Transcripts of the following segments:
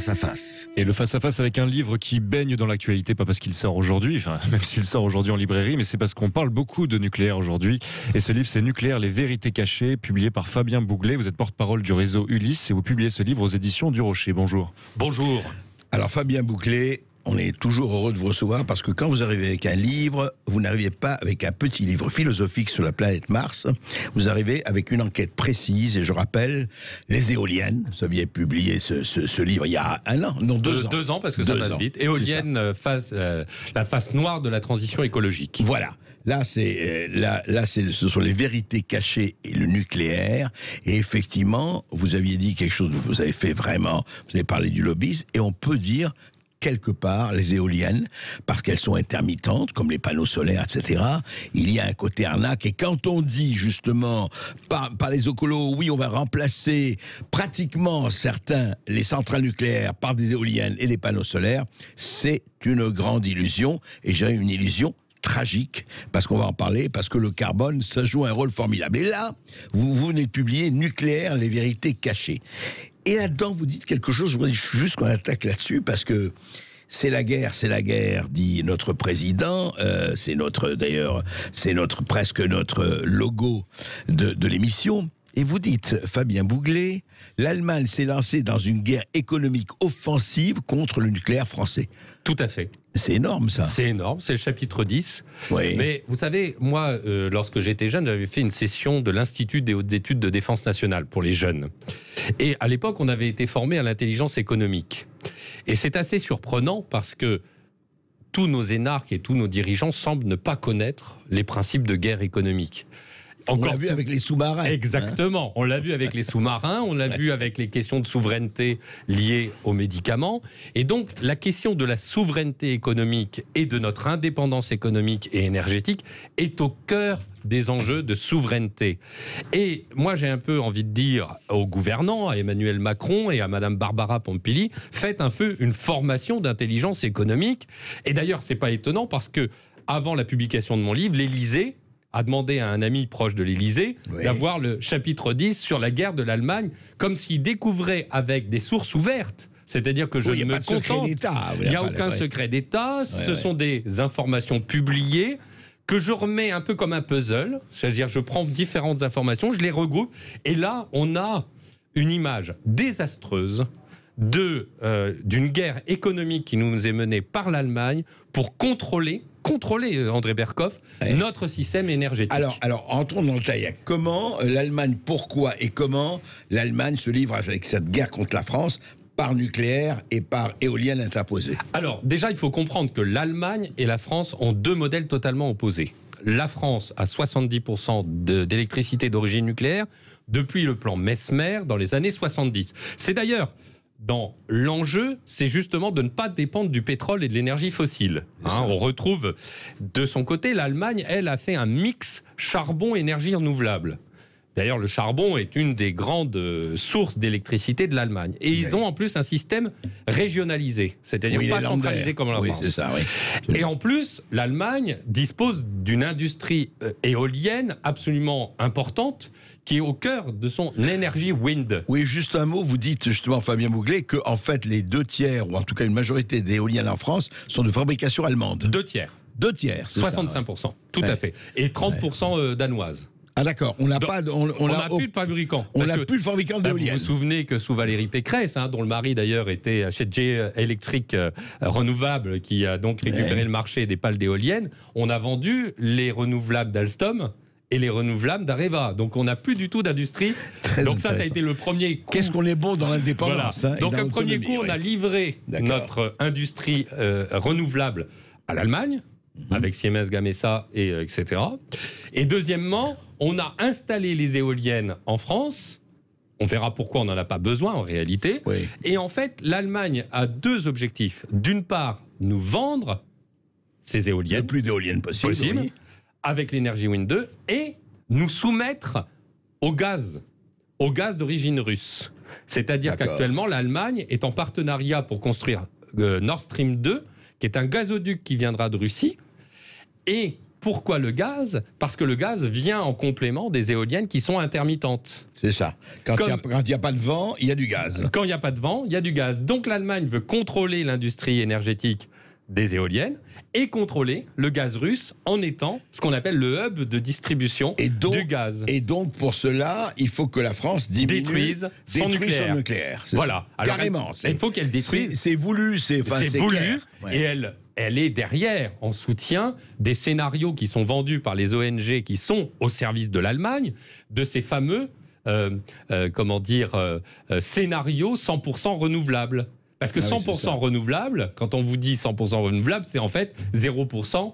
face à face. Et le face-à-face avec un livre qui baigne dans l'actualité, pas parce qu'il sort aujourd'hui, enfin même s'il sort aujourd'hui en librairie, mais c'est parce qu'on parle beaucoup de nucléaire aujourd'hui. Et ce livre, c'est Nucléaire, les vérités cachées, publié par Fabien Bouglet. Vous êtes porte-parole du réseau Ulysse et vous publiez ce livre aux éditions du Rocher. Bonjour. Bonjour. Alors Fabien Bouglet, on est toujours heureux de vous recevoir parce que quand vous arrivez avec un livre, vous n'arrivez pas avec un petit livre philosophique sur la planète Mars, vous arrivez avec une enquête précise. Et je rappelle, les éoliennes, vous aviez publié ce livre il y a 1 an, non 2 ans. 2 ans parce que ça passe vite. Éoliennes, la face noire de la transition écologique. Voilà. Là, ce sont les vérités cachées et le nucléaire. Et effectivement, vous aviez dit quelque chose, vous avez fait vraiment, vous avez parlé du lobbyisme, et on peut dire quelque part, les éoliennes, parce qu'elles sont intermittentes, comme les panneaux solaires, etc., il y a un côté arnaque. Et quand on dit, justement, par les écolos, oui, on va remplacer pratiquement les centrales nucléaires par des éoliennes et des panneaux solaires, c'est une grande illusion, et j'ai une illusion tragique, parce qu'on va en parler, parce que le carbone, ça joue un rôle formidable. Et là, vous venez de publier Nucléaire, les vérités cachées. Et là-dedans, vous dites quelque chose, je voudrais juste qu'on attaque là-dessus, parce que c'est la guerre, dit notre président, c'est presque notre logo de l'émission. Et vous dites, Fabien Bouglet, l'Allemagne s'est lancée dans une guerre économique offensive contre le nucléaire français. Tout à fait. C'est énorme, ça. C'est énorme, c'est le chapitre 10. Oui. Mais vous savez, moi, lorsque j'étais jeune, j'avais fait une session de l'Institut des hautes études de défense nationale pour les jeunes. Et à l'époque, on avait été formé à l'intelligence économique. Et c'est assez surprenant parce que tous nos énarques et tous nos dirigeants semblent ne pas connaître les principes de guerre économique. On l'a vu avec les sous-marins. Exactement. On l'a vu avec les sous-marins, on l'a vu avec les questions de souveraineté liées aux médicaments. Et donc, la question de la souveraineté économique et de notre indépendance économique et énergétique est au cœur des enjeux de souveraineté. Et moi, j'ai un peu envie de dire aux gouvernants, à Emmanuel Macron et à Madame Barbara Pompili, faites un peu une formation d'intelligence économique. Et d'ailleurs, c'est pas étonnant parce que, avant la publication de mon livre, l'Élysée a demandé à un ami proche de l'Élysée d'avoir le chapitre 10 sur la guerre de l'Allemagne, comme s'il découvrait avec des sources ouvertes. C'est-à-dire que je ne me contente. Il n'y a aucun secret d'État. Ce sont des informations publiées que je remets un peu comme un puzzle. C'est-à-dire je prends différentes informations, je les regroupe. Et là, on a une image désastreuse d'une guerre économique qui nous est menée par l'Allemagne pour contrôler André Berkoff, notre système énergétique. Alors, entrons dans le détail. Comment l'Allemagne, pourquoi et comment l'Allemagne se livre avec cette guerre contre la France par nucléaire et par éolienne interposée? Alors, déjà, il faut comprendre que l'Allemagne et la France ont 2 modèles totalement opposés. La France a 70% d'électricité d'origine nucléaire depuis le plan Mesmer dans les années 70. C'est d'ailleurs dans l'enjeu, c'est justement de ne pas dépendre du pétrole et de l'énergie fossile. On retrouve de son côté, l'Allemagne, elle, a fait un mix charbon-énergie renouvelable. D'ailleurs, le charbon est une des grandes sources d'électricité de l'Allemagne. Et ils ont en plus un système régionalisé, c'est-à-dire pas centralisé comme la France. C'est ça, Et en plus, l'Allemagne dispose d'une industrie éolienne absolument importante qui est au cœur de son énergie wind. Oui, juste un mot, vous dites justement, Fabien Bouglet, que en fait les 2 tiers, ou en tout cas une majorité des éoliennes en France, sont de fabrication allemande. 2 tiers. 2 tiers, 65%, tout à fait. Et 30% danoise. Ah d'accord, on n'a plus de fabricant. On n'a plus de fabricant d'éoliennes. Vous vous souvenez que sous Valérie Pécresse, dont le mari d'ailleurs était chez G Electric Renouvelable, qui a donc récupéré le marché des pales d'éoliennes, on a vendu les renouvelables d'Alstom et les renouvelables d'Areva. Donc on n'a plus du tout d'industrie. Donc ça a été le premier coup. Qu'est-ce qu'on est bon dans l'indépendance. Voilà. Donc un premier coup, on a livré notre industrie renouvelable à l'Allemagne, avec Siemens Gamesa, etc. Et deuxièmement, on a installé les éoliennes en France. On verra pourquoi on n'en a pas besoin en réalité. Et en fait, l'Allemagne a 2 objectifs. D'une part, nous vendre ces éoliennes. Le plus d'éoliennes possible. Avec l'énergie Wind 2, et nous soumettre au gaz d'origine russe. C'est-à-dire qu'actuellement, l'Allemagne est en partenariat pour construire Nord Stream 2, qui est un gazoduc qui viendra de Russie, et Pourquoi le gaz ? Parce que le gaz vient en complément des éoliennes qui sont intermittentes. C'est ça. Quand il n'y a pas de vent, il y a du gaz. Quand il n'y a pas de vent, il y a du gaz. Donc l'Allemagne veut contrôler l'industrie énergétique des éoliennes et contrôler le gaz russe en étant ce qu'on appelle le hub de distribution du gaz. Et donc, pour cela, il faut que la France détruise son nucléaire. Voilà. Alors, carrément. Il faut qu'elle détruise. C'est voulu. C'est voulu. Clair. Ouais. Et elle est derrière, en soutien des scénarios qui sont vendus par les ONG qui sont au service de l'Allemagne, de ces fameux scénarios 100% renouvelables. Parce que 100% renouvelable, quand on vous dit 100% renouvelable, c'est en fait 0%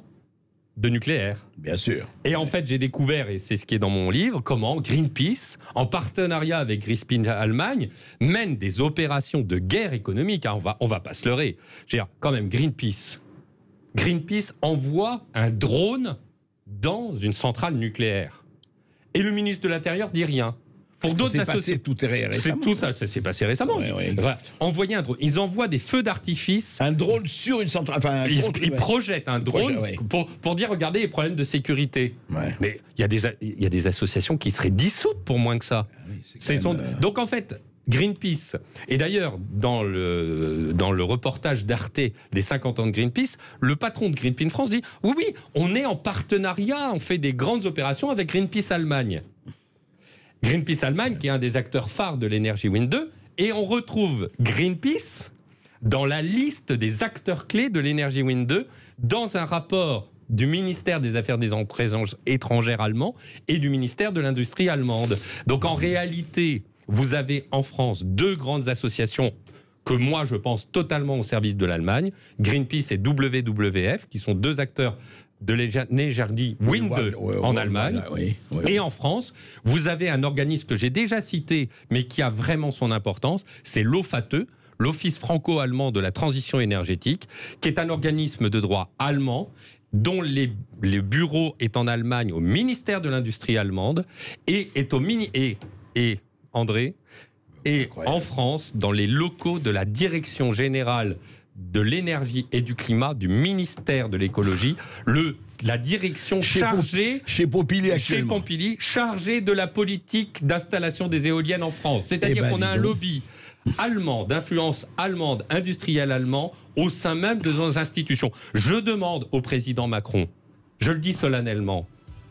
de nucléaire. Bien sûr. Et en fait, j'ai découvert, et c'est ce qui est dans mon livre, comment Greenpeace, en partenariat avec Greenpeace Allemagne, mène des opérations de guerre économique. Hein, on va pas se leurrer. Je veux dire, quand même, Greenpeace envoie un drone dans une centrale nucléaire. Et le ministre de l'Intérieur dit rien. Pour d'autres associations, tout est récemment. Tout ça s'est passé récemment. Envoyer un drone. Ils envoient des feux d'artifice. Un drone sur une centrale. Enfin, ils projettent un drone pour dire regardez les problèmes de sécurité. Ouais. Mais il y a des associations qui seraient dissoutes pour moins que ça. Donc en fait, Greenpeace, et d'ailleurs dans le reportage d'Arte des 50 ans de Greenpeace, le patron de Greenpeace France dit oui, on est en partenariat, on fait des grandes opérations avec Greenpeace Allemagne. Greenpeace Allemagne, qui est un des acteurs phares de l'énergie Wind 2, et on retrouve Greenpeace dans la liste des acteurs clés de l'énergie Wind 2 dans un rapport du ministère des Affaires étrangères allemand et du ministère de l'Industrie allemande. Donc en réalité, vous avez en France deux grandes associations que moi je pense totalement au service de l'Allemagne, Greenpeace et WWF, qui sont deux acteurs de l'énergie Wind 2 en Allemagne. Et en France, vous avez un organisme que j'ai déjà cité, mais qui a vraiment son importance, c'est l'OFATE, l'Office franco-allemand de la transition énergétique, qui est un organisme de droit allemand, dont les bureaux est en Allemagne au ministère de l'Industrie allemande, et est André, et en France, dans les locaux de la Direction générale de l'énergie et du climat du ministère de l'écologie, la direction chargée chez Pompili actuellement. Chez Pompili, chargée de la politique d'installation des éoliennes en France. C'est-à-dire qu'on a un lobby allemand, d'influence allemande, industriel allemand, au sein même de nos institutions. Je demande au président Macron, je le dis solennellement,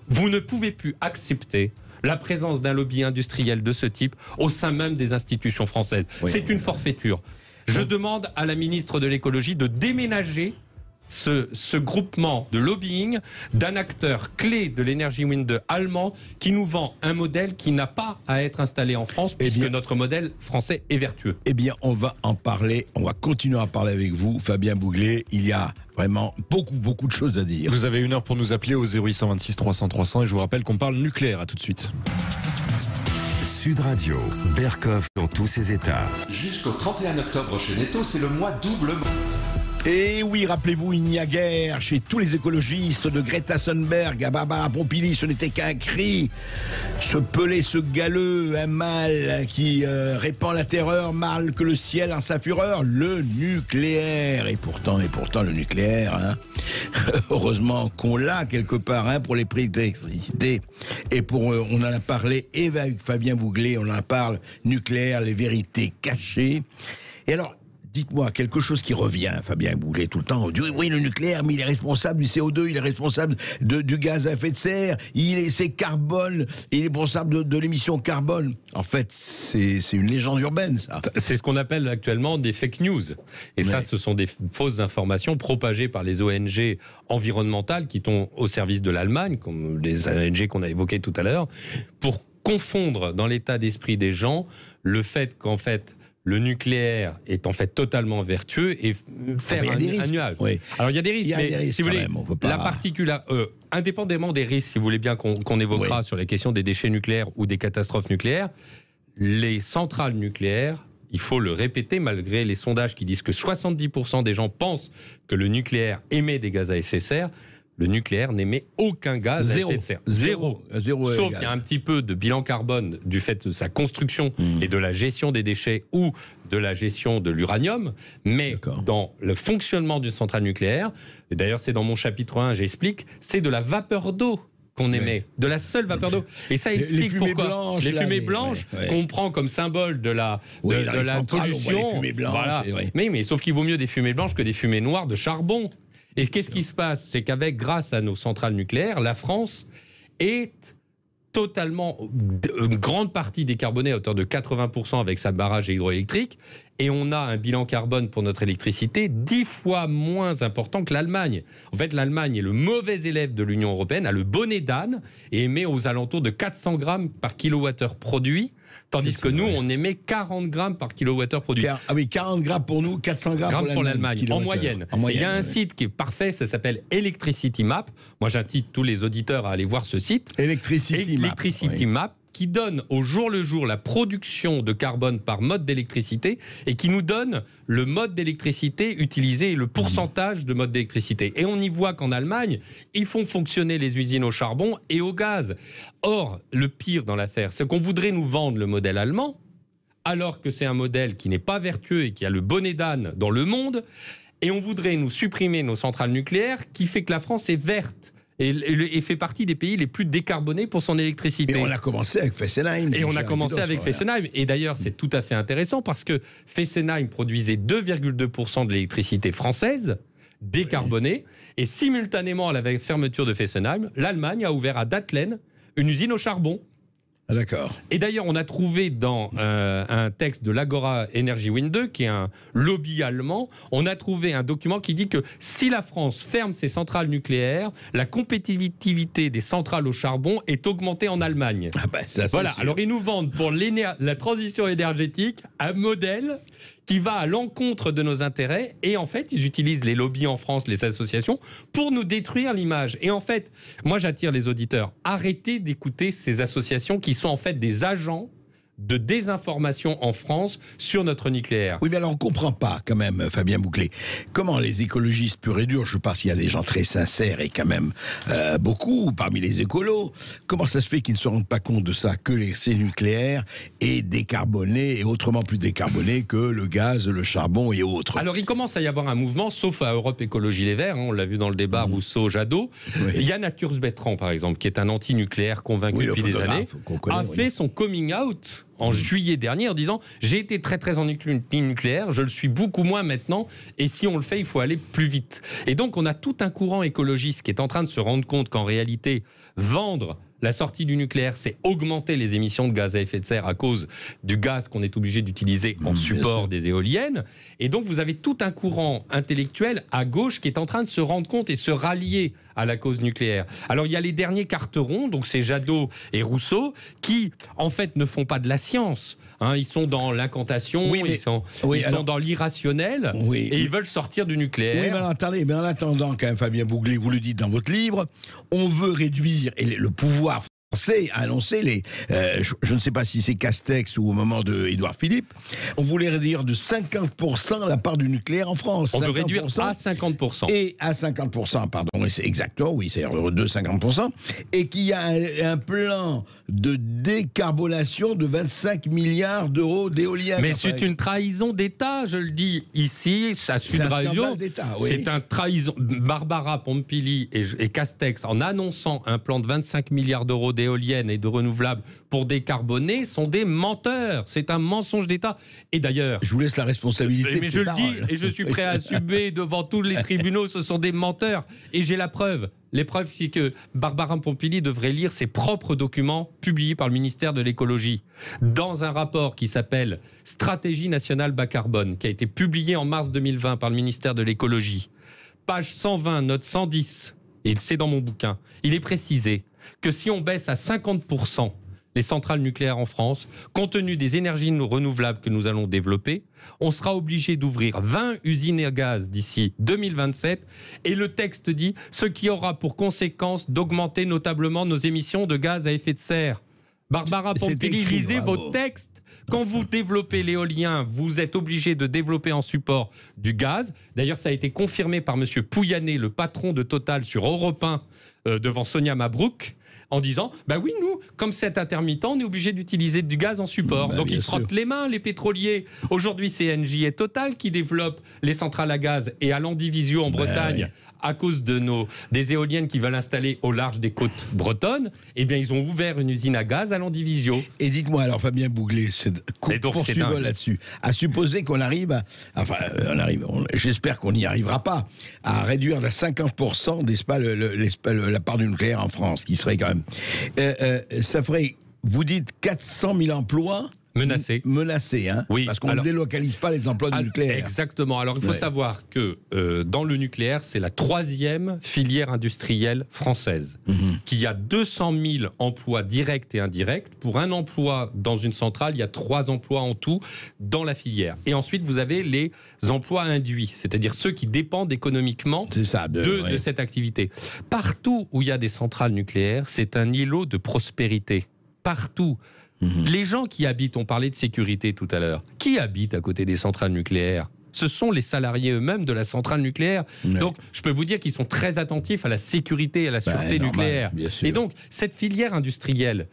vous ne pouvez plus accepter la présence d'un lobby industriel de ce type au sein même des institutions françaises. C'est une forfaiture. Je demande à la ministre de l'écologie de déménager ce groupement de lobbying d'un acteur clé de l'énergie Wind allemand qui nous vend un modèle qui n'a pas à être installé en France puisque notre modèle français est vertueux. Eh bien, on va en parler, on va continuer à parler avec vous, Fabien Bouglet. Il y a vraiment beaucoup de choses à dire. Vous avez 1 heure pour nous appeler au 0826 300 300 et je vous rappelle qu'on parle nucléaire. À tout de suite. Sud Radio, Berkoff dans tous ses états. Jusqu'au 31 octobre chez Netto, c'est le mois doublement. Et oui, rappelez-vous, il n'y a guère chez tous les écologistes, de Greta Thunberg à Barbara Pompili, ce n'était qu'un cri. Ce pelé, ce galeux, un mal qui répand la terreur, mal que le ciel en sa fureur, le nucléaire. Et pourtant le nucléaire, hein, heureusement qu'on l'a quelque part, hein, pour les prix d'électricité. Et on en a parlé, et avec Fabien Bouglet, on en parle, nucléaire, les vérités cachées. Et alors, dites-moi, quelque chose qui revient, Fabien Bouglet, tout le temps. On dit oui, le nucléaire, mais il est responsable du CO2, il est responsable du gaz à effet de serre, c'est carbone, il est responsable de l'émission carbone. En fait, c'est une légende urbaine, ça. C'est ce qu'on appelle actuellement des fake news. Et ça, ce sont des fausses informations propagées par les ONG environnementales qui sont au service de l'Allemagne, comme les ONG qu'on a évoquées tout à l'heure, pour confondre dans l'état d'esprit des gens le fait qu'en fait, le nucléaire est en fait totalement vertueux et faire un nuage. Oui. Alors il y a des risques, mais si vous voulez, indépendamment des risques, si vous voulez bien qu'on évoquera sur les questions des déchets nucléaires ou des catastrophes nucléaires, les centrales nucléaires, il faut le répéter, malgré les sondages qui disent que 70% des gens pensent que le nucléaire émet des gaz à effet de serre, le nucléaire n'émet aucun gaz à effet de serre. Zéro. Sauf qu'il y a un petit peu de bilan carbone du fait de sa construction et de la gestion des déchets ou de la gestion de l'uranium. Mais dans le fonctionnement d'une centrale nucléaire, et d'ailleurs c'est dans mon chapitre 1, j'explique, c'est de la vapeur d'eau qu'on émet, de la seule vapeur d'eau. Et ça explique pourquoi les fumées blanches qu'on prend comme symbole de la pollution. Voilà. Mais sauf qu'il vaut mieux des fumées blanches que des fumées noires de charbon. Et qu'est-ce qui se passe? C'est grâce à nos centrales nucléaires, la France est totalement, une grande partie décarbonée à hauteur de 80% avec sa barrage hydroélectrique. Et on a un bilan carbone pour notre électricité 10 fois moins important que l'Allemagne. En fait, l'Allemagne est le mauvais élève de l'Union européenne, a le bonnet d'âne et émet aux alentours de 400 grammes par kilowattheure produit, tandis que nous, on émet 40 grammes par kilowattheure produit. Ah oui, 40 grammes pour nous, 400 grammes pour l'Allemagne, en moyenne. Il y a un site qui est parfait, ça s'appelle Electricity Map. Moi, j'invite tous les auditeurs à aller voir ce site. Electricity Map. Qui donne au jour le jour la production de carbone par mode d'électricité et qui nous donne le mode d'électricité utilisé et le pourcentage de mode d'électricité. Et on y voit qu'en Allemagne, ils font fonctionner les usines au charbon et au gaz. Or, le pire dans l'affaire, c'est qu'on voudrait nous vendre le modèle allemand, alors que c'est un modèle qui n'est pas vertueux et qui a le bonnet d'âne dans le monde, et on voudrait nous supprimer nos centrales nucléaires, qui fait que la France est verte. Et fait partie des pays les plus décarbonés pour son électricité. Et on a commencé avec Fessenheim. Et d'ailleurs, c'est tout à fait intéressant parce que Fessenheim produisait 2,2% de l'électricité française décarbonée. Et simultanément à la fermeture de Fessenheim, l'Allemagne a ouvert à Datteln une usine au charbon. Ah, d'accord. Et d'ailleurs, on a trouvé dans un texte de l'Agora Energy Wind 2, qui est un lobby allemand, on a trouvé un document qui dit que si la France ferme ses centrales nucléaires, la compétitivité des centrales au charbon est augmentée en Allemagne. Ah bah ça, voilà. sûr. Alors ils nous vendent pour la transition énergétique un modèle qui va à l'encontre de nos intérêts, et en fait, ils utilisent les lobbies en France, les associations, pour nous détruire l'image. Et en fait, moi j'attire les auditeurs, arrêtez d'écouter ces associations qui sont en fait des agents de désinformation en France sur notre nucléaire. Oui, mais alors on ne comprend pas quand même, Fabien Bouclet, comment les écologistes purs et durs, je pense qu'il y a des gens très sincères et quand même beaucoup parmi les écolos, comment ça se fait qu'ils ne se rendent pas compte de ça, que l'essai nucléaire est décarboné et autrement plus décarboné que le gaz, le charbon et autres. Alors il commence à y avoir un mouvement, sauf à Europe Écologie Les Verts, on l'a vu dans le débat Rousseau-Jadot. Oui. Il y a Naturs Bertrand, par exemple, qui est un anti-nucléaire convaincu depuis des années, fait son coming out en juillet dernier en disant « J'ai été très très anti-nucléaire, je le suis beaucoup moins maintenant, et si on le fait, il faut aller plus vite. » Et donc on a tout un courant écologiste qui est en train de se rendre compte qu'en réalité, vendre la sortie du nucléaire, c'est augmenter les émissions de gaz à effet de serre à cause du gaz qu'on est obligé d'utiliser en support des éoliennes. Et donc vous avez tout un courant intellectuel à gauche qui est en train de se rendre compte et se rallier à la cause nucléaire. Alors il y a les derniers carterons, donc c'est Jadot et Rousseau, qui en fait ne font pas de la science. Ils sont dans l'incantation, ils sont dans l'irrationnel, et ils veulent sortir du nucléaire. Oui, mais alors, attendez, mais en attendant, quand même, Fabien Bouclet, vous le dites dans votre livre, on veut réduire le pouvoir français a annoncé je ne sais pas si c'est Castex ou au moment de Édouard Philippe, on voulait réduire de 50% la part du nucléaire en France. On veut réduire à 50%. Et à 50%, pardon, c'est exactement, oui, c'est de 50%, et qu'il y a un plan de décarbonation de 25 milliards d'euros d'éoliennes. Mais c'est une trahison d'État, je le dis ici, à Sud Radio. C'est un trahison. Barbara Pompili et Castex, en annonçant un plan de 25 milliards d'euros d'éoliennes et de renouvelables pour décarboner, sont des menteurs. C'est un mensonge d'État. Et d'ailleurs... Je vous laisse la responsabilité. Mais je le dis, et je suis prêt à assumer devant tous les tribunaux, ce sont des menteurs. Et j'ai la preuve. L'épreuve, c'est que Barbara Pompili devrait lire ses propres documents publiés par le ministère de l'écologie dans un rapport qui s'appelle « Stratégie nationale bas carbone » qui a été publié en mars 2020 par le ministère de l'écologie. Page 120, note 110, et c'est dans mon bouquin, il est précisé que si on baisse à 50% les centrales nucléaires en France, compte tenu des énergies renouvelables que nous allons développer, on sera obligé d'ouvrir 20 usines à gaz d'ici 2027. Et le texte dit ce qui aura pour conséquence d'augmenter notablement nos émissions de gaz à effet de serre. Barbara Pompili, lisez vos textes. Quand vous développez l'éolien, vous êtes obligé de développer en support du gaz. D'ailleurs, ça a été confirmé par M. Pouyanné, le patron de Total, sur Europe 1, devant Sonia Mabrouk, en disant bah oui, nous, comme c'est intermittent, on est obligé d'utiliser du gaz en support. Donc ils se frottent les mains, les pétroliers. Aujourd'hui, c'est Engie et Total qui développent les centrales à gaz. Et à Landivisio, en Bretagne, à cause des éoliennes qu'ils veulent installer au large des côtes bretonnes, eh bien, ils ont ouvert une usine à gaz à Landivisio. Et dites-moi, alors Fabien Bouglet, poursuivons là-dessus. À supposer qu'on arrive j'espère qu'on n'y arrivera pas, à réduire de 50%, n'est-ce pas, la part du nucléaire en France, qui serait quand même... ça ferait, vous dites, 400 000 emplois menacés, hein, oui, parce qu'on ne délocalise pas les emplois du nucléaire. Exactement. Alors, il faut savoir que dans le nucléaire, c'est la 3e filière industrielle française, qui a 200 000 emplois directs et indirects. Pour un emploi dans une centrale, il y a 3 emplois en tout dans la filière. Et ensuite, vous avez les emplois induits, c'est-à-dire ceux qui dépendent économiquement de cette activité. Partout où il y a des centrales nucléaires, c'est un îlot de prospérité. Partout. Les gens qui habitent, on parlait de sécurité tout à l'heure, qui habitent à côté des centrales nucléaires ? Ce sont les salariés eux-mêmes de la centrale nucléaire. Donc, je peux vous dire qu'ils sont très attentifs à la sécurité et à la sûreté nucléaire. Et donc, cette filière industrielle,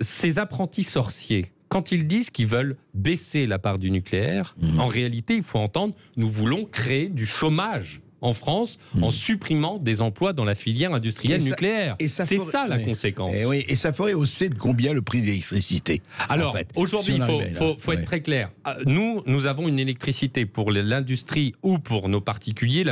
ces apprentis sorciers, quand ils disent qu'ils veulent baisser la part du nucléaire, en réalité, il faut entendre, nous voulons créer du chômage en France, en supprimant des emplois dans la filière industrielle nucléaire. C'est ça la conséquence. Et ça ferait hausser de combien le prix de l'électricité ? Alors, aujourd'hui, il faut être très clair. Nous avons une électricité pour l'industrie ou pour nos particuliers,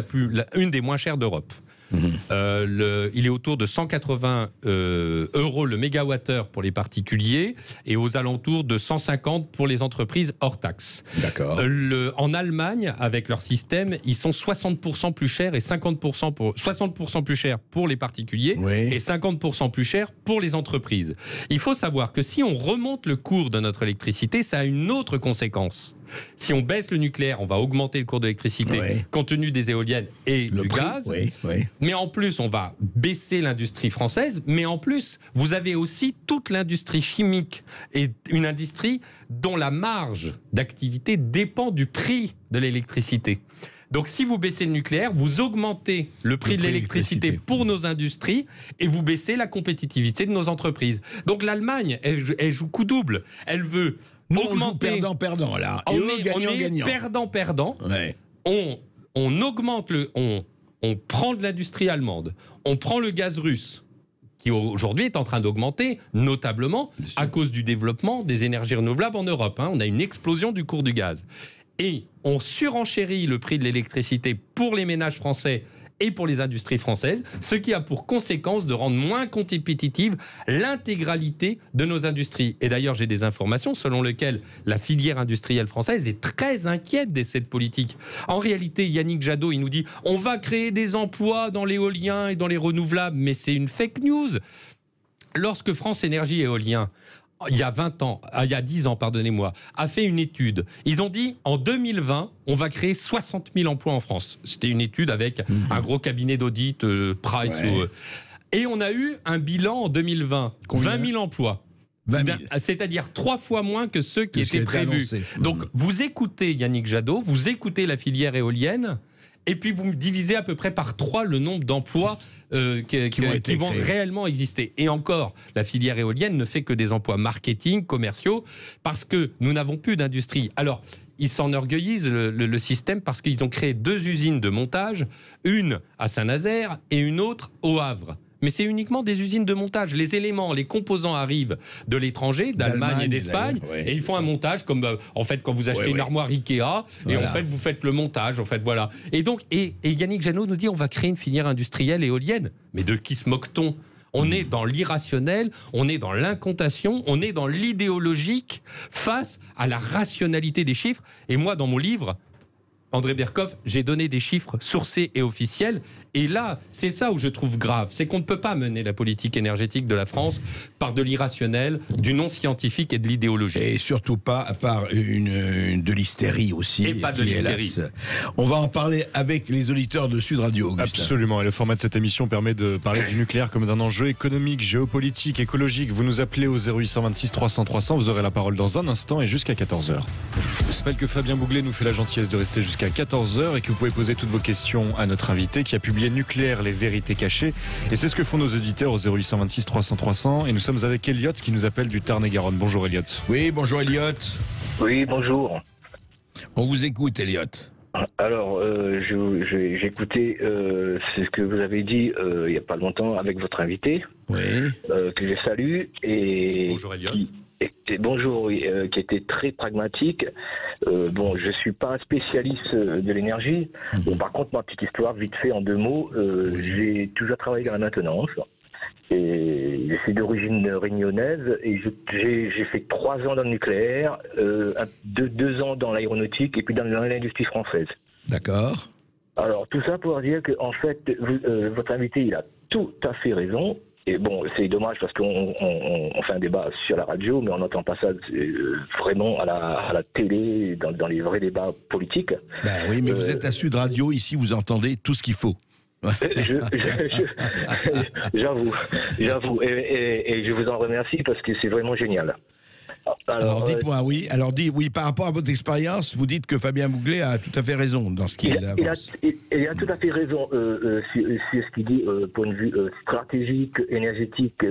une des moins chères d'Europe. Il est autour de 180 euros le mégawattheure pour les particuliers et aux alentours de 150 pour les entreprises hors taxe. D'accord. En Allemagne, avec leur système, ils sont 60% plus chers et 60% plus chers pour les particuliers et 50% plus chers pour les entreprises. Il faut savoir que si on remonte le cours de notre électricité, ça a une autre conséquence. Si on baisse le nucléaire, on va augmenter le cours de l'électricité compte tenu des éoliennes et du gaz. Mais en plus, on va baisser l'industrie française. Mais en plus, vous avez aussi toute l'industrie chimique et une industrie dont la marge d'activité dépend du prix de l'électricité. Donc si vous baissez le nucléaire, vous augmentez le prix de l'électricité pour nos industries et vous baissez la compétitivité de nos entreprises. Donc l'Allemagne, elle joue coup double. Elle veut augmenter... perdant-perdant, là. On est perdant-perdant. On augmente on prend de l'industrie allemande, on prend le gaz russe, qui aujourd'hui est en train d'augmenter, notamment à cause du développement des énergies renouvelables en Europe. On a une explosion du cours du gaz. Et on surenchérit le prix de l'électricité pour les ménages français et pour les industries françaises, ce qui a pour conséquence de rendre moins compétitive l'intégralité de nos industries. Et d'ailleurs, j'ai des informations selon lesquelles la filière industrielle française est très inquiète de cette politique. En réalité, Yannick Jadot, il nous dit « on va créer des emplois dans l'éolien et dans les renouvelables », mais c'est une fake news. Lorsque France Énergie Éolien, il y a 10 ans, pardonnez-moi, a fait une étude. Ils ont dit, en 2020, on va créer 60 000 emplois en France. C'était une étude avec un gros cabinet d'audit, Price. Et on a eu un bilan en 2020, 20 000 emplois. C'est-à-dire 3 fois moins que ceux qui étaient prévus. Donc, vous écoutez Yannick Jadot, vous écoutez la filière éolienne, et puis vous divisez à peu près par 3 le nombre d'emplois qui vont réellement exister. Et encore, la filière éolienne ne fait que des emplois marketing, commerciaux, parce que nous n'avons plus d'industrie. Alors, ils s'enorgueillisent, le système, parce qu'ils ont créé 2 usines de montage, une à Saint-Nazaire et une autre au Havre. Mais c'est uniquement des usines de montage. Les éléments, les composants arrivent de l'étranger, d'Allemagne et d'Espagne, et ils font un montage comme, en fait, quand vous achetez une armoire Ikea, et en fait, vous faites le montage, en fait, voilà. Et donc, et Yannick Jadot nous dit, on va créer une filière industrielle éolienne. Mais de qui se moque-t-on ? On est dans l'irrationnel, on est dans l'incantation, on est dans l'idéologique face à la rationalité des chiffres. Et moi, dans mon livre, André Berkoff, j'ai donné des chiffres sourcés et officiels. Et là, c'est ça où je trouve grave. C'est qu'on ne peut pas mener la politique énergétique de la France par de l'irrationnel, du non-scientifique et de l'idéologie. Et surtout pas par de l'hystérie aussi. Et pas de l'hystérie. On va en parler avec les auditeurs de Sud Radio, Augustin. Absolument. Et le format de cette émission permet de parler du nucléaire comme d'un enjeu économique, géopolitique, écologique. Vous nous appelez au 0826 300 300. Vous aurez la parole dans un instant et jusqu'à 14h. Je rappelle que Fabien Bouglet nous fait la gentillesse de rester jusqu'à 14h et que vous pouvez poser toutes vos questions à notre invité qui a publié Nucléaire, les vérités cachées. Et c'est ce que font nos auditeurs au 0826 300 300. Et nous sommes avec Elliot qui nous appelle du Tarn-et-Garonne. Bonjour Elliot. Oui, bonjour Elliot. Oui, bonjour. On vous écoute, Elliot. Alors, j'ai écouté ce que vous avez dit il n'y a pas longtemps avec votre invité, Oui. que je salue. Et Bonjour Elliot. Bonjour, oui, qui était très pragmatique. Bon, je suis pas un spécialiste de l'énergie. Bon, par contre, ma petite histoire, vite fait en 2 mots, j'ai toujours travaillé dans la maintenance. Et je suis d'origine réunionnaise et j'ai fait 3 ans dans le nucléaire, 2 ans dans l'aéronautique et puis dans l'industrie française. D'accord. Alors, tout ça pour dire que, en fait, votre invité, il a tout à fait raison. Et bon, c'est dommage parce qu'on fait un débat sur la radio, mais on n'entend pas ça vraiment à la télé, dans les vrais débats politiques. Ben oui, mais vous êtes à Sud Radio, ici vous entendez tout ce qu'il faut. J'avoue. Et je vous en remercie parce que c'est vraiment génial. Alors dites-moi, oui. Alors oui, par rapport à votre expérience, vous dites que Fabien Bouglet a tout à fait raison dans ce qu'il avance. Il a tout à fait raison sur ce qu'il dit, point de vue stratégique, énergétique,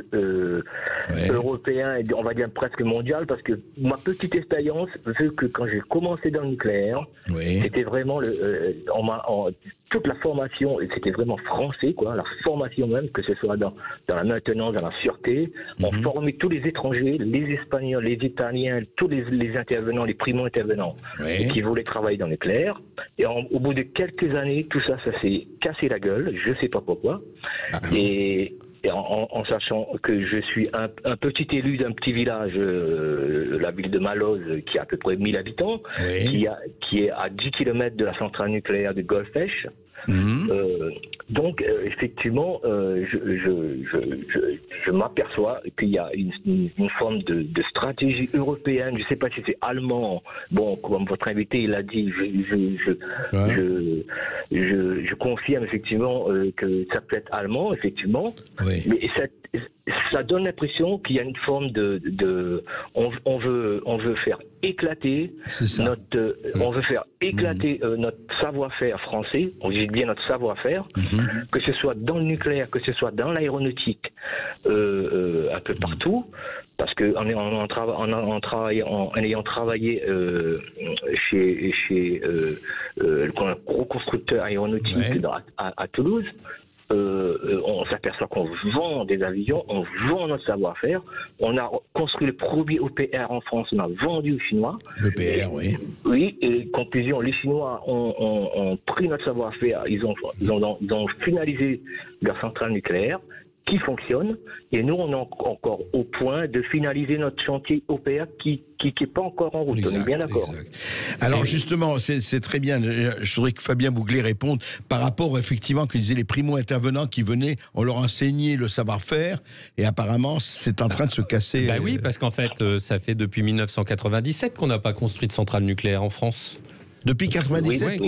européen, et on va dire presque mondial, parce que ma petite expérience veut que quand j'ai commencé dans le nucléaire, c'était vraiment toute la formation, et c'était vraiment français, quoi, la formation même, que ce soit dans la maintenance, dans la sûreté. On formait tous les étrangers, les Espagnols, les Italiens, tous les intervenants, les primo-intervenants qui voulaient travailler dans le nucléaire. Et au bout de quelques années, tout ça, ça s'est cassé la gueule, je sais pas pourquoi. Et en sachant que je suis un petit élu d'un petit village, la ville de Malloz, qui a à peu près 1000 habitants, qui est à 10 km de la centrale nucléaire de Golfech. Donc, effectivement, je m'aperçois qu'il y a une forme de stratégie européenne. Je ne sais pas si c'est allemand. Bon, comme votre invité il a dit, je confirme effectivement que ça peut être allemand, effectivement. Mais ça donne l'impression qu'il y a une forme on veut faire éclater notre savoir-faire français. On dit bien notre savoir-faire, que ce soit dans le nucléaire, que ce soit dans l'aéronautique, un peu partout. Parce que en ayant travaillé chez un gros constructeur aéronautique à Toulouse, on s'aperçoit qu'on vend des avions, on vend notre savoir-faire. On a construit le premier EPR en France, on a vendu aux Chinois. L'EPR, oui. Oui, et conclusion, les Chinois ont pris notre savoir-faire, ils ont finalisé leur centrale nucléaire qui fonctionne, et nous on est encore au point de finaliser notre chantier OPR qui n'est pas encore en route. On est bien d'accord. Alors justement, c'est très bien. Je voudrais que Fabien Bouglet réponde par rapport effectivement que disaient les primo-intervenants qui venaient, on leur enseignait le savoir-faire, et apparemment c'est en train de se casser. Bah oui, parce qu'en fait, ça fait depuis 1997 qu'on n'a pas construit de centrale nucléaire en France. Depuis 1997,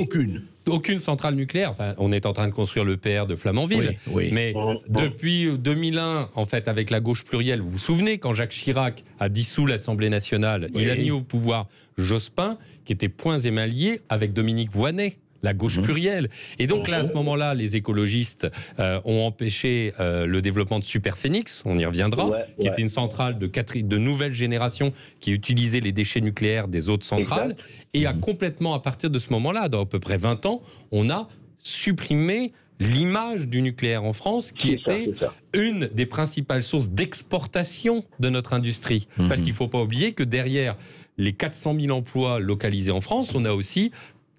aucune centrale nucléaire. Enfin, on est en train de construire le PR de Flamanville. Mais depuis 2001, en fait, avec la gauche plurielle, vous vous souvenez, quand Jacques Chirac a dissous l'Assemblée nationale, il a mis au pouvoir Jospin, qui était poings et mains liés avec Dominique Voynet, la gauche plurielle. Et donc là, à ce moment-là, les écologistes ont empêché le développement de Superphénix, on y reviendra, qui était une centrale de nouvelle génération qui utilisait les déchets nucléaires des autres centrales. Et a complètement, à partir de ce moment-là, dans à peu près 20 ans, on a supprimé l'image du nucléaire en France, qui était une des principales sources d'exportation de notre industrie. Parce qu'il ne faut pas oublier que derrière les 400 000 emplois localisés en France, on a aussi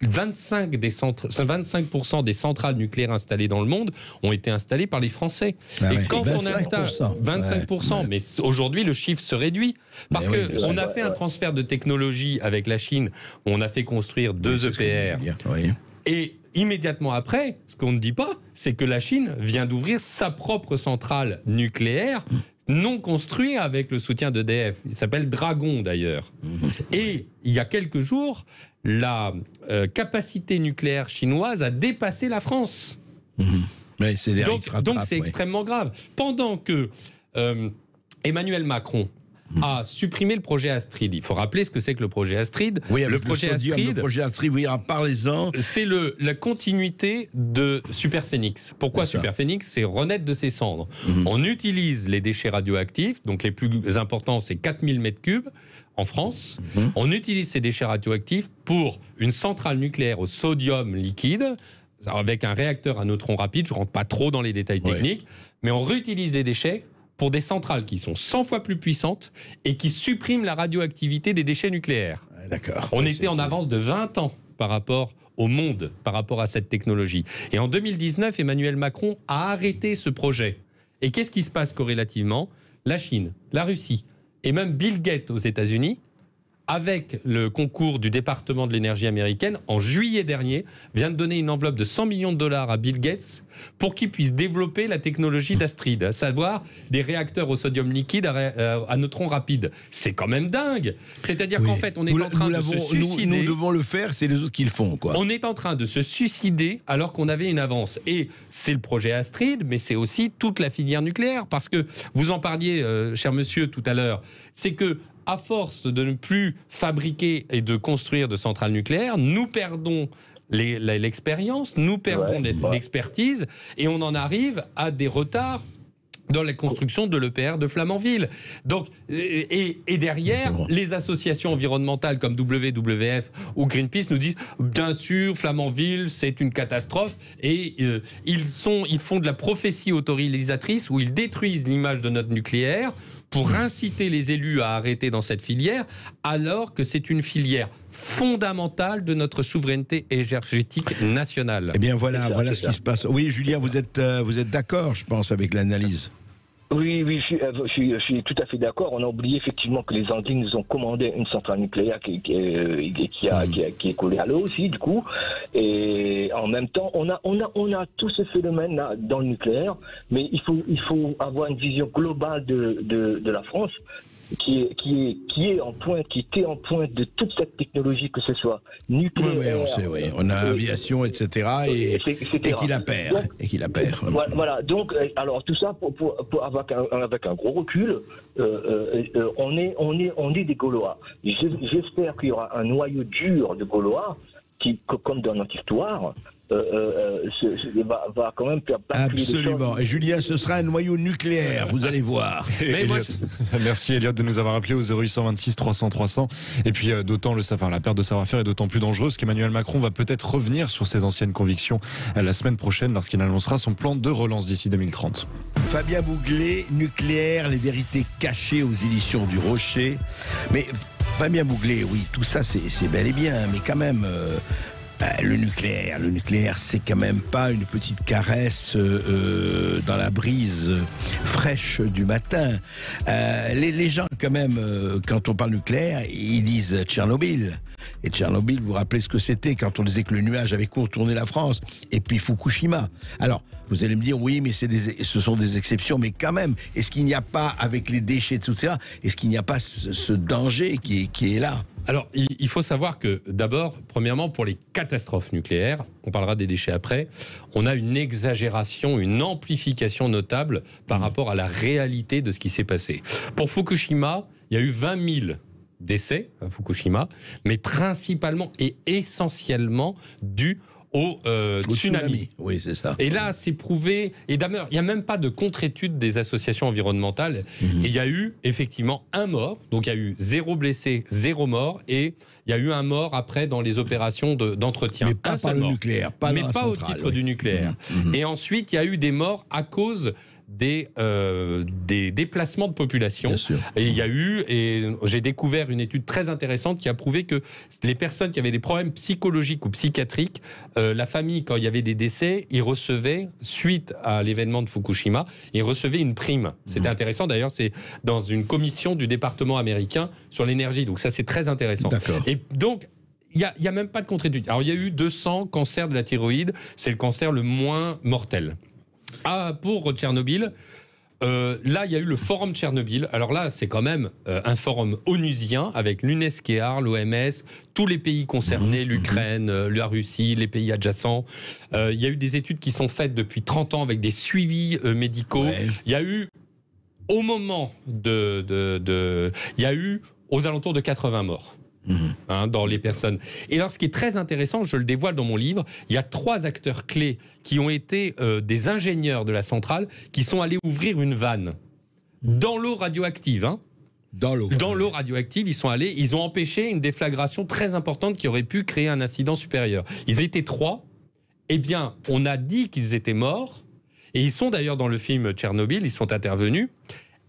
25% des centrales nucléaires installées dans le monde ont été installées par les Français. Ah et ouais, quand 25%, on installe 25%, ouais. mais aujourd'hui le chiffre se réduit parce qu'on a fait un transfert de technologie avec la Chine. On a fait construire 2 EPR. Et immédiatement après, ce qu'on ne dit pas, c'est que la Chine vient d'ouvrir sa propre centrale nucléaire non construite avec le soutien d'EDF. Il s'appelle Dragon d'ailleurs. Et il y a quelques jours, la capacité nucléaire chinoise a dépassé la France. Ouais, c'est donc c'est extrêmement grave. Pendant que Emmanuel Macron a supprimé le projet Astrid. Il faut rappeler ce que c'est que le projet Astrid. Oui, le projet Astrid, oui, parlez-en. c'est la continuité de Super Phénix. Pourquoi Super Phénix? C'est renaître de ses cendres. On utilise les déchets radioactifs, donc les plus importants, c'est 4000 m3 en France. On utilise ces déchets radioactifs pour une centrale nucléaire au sodium liquide, avec un réacteur à neutrons rapides. Je ne rentre pas trop dans les détails techniques, mais on réutilise les déchets pour des centrales qui sont 100 fois plus puissantes et qui suppriment la radioactivité des déchets nucléaires. D'accord. On était en avance de 20 ans par rapport au monde, par rapport à cette technologie. Et en 2019, Emmanuel Macron a arrêté ce projet. Et qu'est-ce qui se passe corrélativement? La Chine, la Russie et même Bill Gates aux États-Unis, avec le concours du département de l'énergie américaine, en juillet dernier, vient de donner une enveloppe de 100 millions de dollars à Bill Gates pour qu'il puisse développer la technologie d'Astrid, à savoir des réacteurs au sodium liquide à neutrons rapides. C'est quand même dingue. C'est-à-dire qu'en fait, on est en train de se suicider. Nous devons le faire, c'est les autres qui le font, quoi. On est en train de se suicider alors qu'on avait une avance. Et c'est le projet Astrid, mais c'est aussi toute la filière nucléaire. Parce que vous en parliez, cher monsieur, tout à l'heure, c'est que à force de ne plus fabriquer et de construire de centrales nucléaires, nous perdons l'expérience, nous perdons l'expertise, et on en arrive à des retards dans la construction de l'EPR de Flamanville. Donc, et derrière, les associations environnementales comme WWF ou Greenpeace nous disent bien sûr, Flamanville, c'est une catastrophe, et ils font de la prophétie autorisatrice où ils détruisent l'image de notre nucléaire pour inciter les élus à arrêter dans cette filière, alors que c'est une filière fondamentale de notre souveraineté énergétique nationale. Eh bien voilà ce qui se passe. Oui, Julien, vous êtes d'accord, je pense, avec l'analyse. Oui, je suis tout à fait d'accord. On a oublié effectivement que les Anglais nous ont commandé une centrale nucléaire qui est collée à l'eau aussi, du coup. Et en même temps, on a tout ce phénomène-là dans le nucléaire, mais il faut avoir une vision globale de la France qui était en pointe de toute cette technologie, que ce soit nucléaire. Oui, on sait, oui. On a aviation, etc. et qui la perd. Voilà. Donc, alors tout ça avec un gros recul, on est des Gaulois. J'espère qu'il y aura un noyau dur de Gaulois qui, comme dans notre histoire, va quand même faire basculer. Absolument. Et Julien, ce sera un noyau nucléaire, vous allez voir. Merci Elliot de nous avoir appelé au 0826 300 300. Et puis d'autant la perte de savoir-faire est d'autant plus dangereuse qu'Emmanuel Macron va peut-être revenir sur ses anciennes convictions la semaine prochaine lorsqu'il annoncera son plan de relance d'ici 2030. Fabien Bouglet, nucléaire, les vérités cachées aux éditions du Rocher. Mais Fabien Bouglet, oui, tout ça c'est bel et bien, mais quand même... Le nucléaire, c'est quand même pas une petite caresse dans la brise fraîche du matin. Les gens, quand même, quand on parle nucléaire, ils disent Tchernobyl. Et Tchernobyl, vous vous rappelez ce que c'était quand on disait que le nuage avait contourné la France. Et puis Fukushima. Alors, vous allez me dire, oui, mais ce sont des exceptions, mais quand même, est-ce qu'il n'y a pas, avec les déchets, tout ça, est-ce qu'il n'y a pas ce danger qui est là ? Alors, il faut savoir que, d'abord, premièrement, pour les catastrophes nucléaires, on parlera des déchets après, on a une exagération, une amplification notable par rapport à la réalité de ce qui s'est passé. Pour Fukushima, il y a eu 20 000 décès à Fukushima, mais principalement et essentiellement dû au tsunami. Oui, c'est ça. Et là, c'est prouvé. Et d'ailleurs, il n'y a même pas de contre-étude des associations environnementales. Et il y a eu effectivement un mort. Donc, il y a eu 0 blessé, 0 mort. Et il y a eu un mort après dans les opérations d'entretien. Mais pas par le nucléaire, mais pas au titre du nucléaire. Et ensuite, il y a eu des morts à cause des déplacements de population. Bien sûr. Et il y a eu, et j'ai découvert une étude très intéressante qui a prouvé que les personnes qui avaient des problèmes psychologiques ou psychiatriques, la famille, quand il y avait des décès, ils recevaient, suite à l'événement de Fukushima, ils recevaient une prime. C'était intéressant, d'ailleurs, c'est dans une commission du département américain sur l'énergie. Donc ça, c'est très intéressant. D'accord. Et donc, il n'y a même pas de contre-étude. Alors, il y a eu 200 cancers de la thyroïde. C'est le cancer le moins mortel. Ah, pour Tchernobyl, là, il y a eu le forum Tchernobyl. Alors là, c'est quand même un forum onusien avec l'UNESCEAR, l'OMS, tous les pays concernés, l'Ukraine, la Russie, les pays adjacents. Il y a eu des études qui sont faites depuis 30 ans avec des suivis médicaux. Ouais. Il y a eu, au moment il y a eu aux alentours de 80 morts. Dans les personnes. Et alors, ce qui est très intéressant, je le dévoile dans mon livre, il y a 3 acteurs clés qui ont été des ingénieurs de la centrale qui sont allés ouvrir une vanne dans l'eau radioactive. Dans l'eau radioactive, ils sont allés, ils ont empêché une déflagration très importante qui aurait pu créer un incident supérieur. Ils étaient 3. Eh bien, on a dit qu'ils étaient morts, et ils sont d'ailleurs dans le film Tchernobyl, ils sont intervenus.